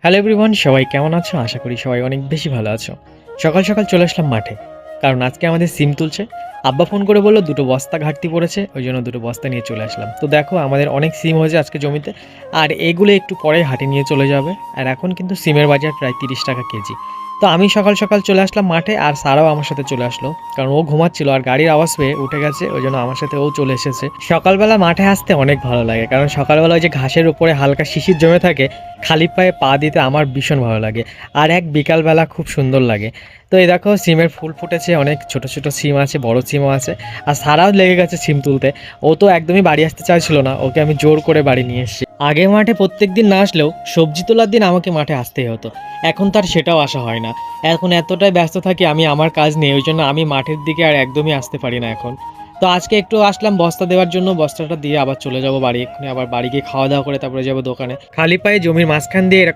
Hello everyone, সবাই কেমন আছো? আশা করি সবাই অনেক বেশি ভালো আছো। সকাল সকাল চলে আসলাম মাঠে, কারণ আজকে আমাদের সিম তুলছে। আব্বা ফোন করে বলল দুটো বস্তা ঘাটতি পড়েছে, ওই জন্য দুটো বস্তা নিয়ে চলে আসলাম। তো দেখো আমাদের অনেক সিম হয়েছে আজকে জমিতে, আর এগুলো একটু পরে হাটে নিয়ে চলে যাবে। আর এখন কিন্তু সিমের বাজার প্রায় 30 টাকা কেজি। তো আমি সকাল সকাল চলে আসলাম মাঠে, আর সারাও আমার সাথে চলে আসলো, কারণ ও ঘুমাচ্ছিল আর গাড়ির আওয়াজ পেয়ে উঠে গেছে, ওই জন্য আমার সাথে ও চলে এসেছে। সকালবেলা মাঠে আসতে অনেক ভালো লাগে, কারণ সকালবেলা ওই যে ঘাসের উপরে হালকা শিশির জমে থাকে, খালি পায়ে পা দিতে আমার ভীষণ ভালো লাগে। আর এক বিকালবেলা খুব সুন্দর লাগে। তো এই দেখো সিমের ফুল ফুটেছে, অনেক ছোট ছোট সিম আছে, বড় সিমও আছে। আর সারাও লেগে গেছে সিম তুলতে। ও তো একদমই বাড়ি আসতে চাইছিল না, ওকে আমি জোর করে বাড়ি নিয়ে এসেছি। আগে মাঠে প্রত্যেক দিন না আসলেও সবজি তোলার দিন আমাকে মাঠে আসতেই হতো। এখন তার সেটাও আসা হয় না। এখন এতটাই ব্যস্ত থাকি আমি আমার কাজ নেই, ওই জন্য আমি মাঠের দিকে আর একদমই আসতে পারি না এখন। তো আজকে একটু আসলাম বস্তা দেওয়ার জন্য, বস্তাটা দিয়ে আবার চলে যাব বাড়ি। এক্ষুনি আবার বাড়ি গিয়ে খাওয়া দাওয়া করে তারপরে যাবো দোকানে। খালি পায়ে জমির মাঝখান দিয়ে এরকম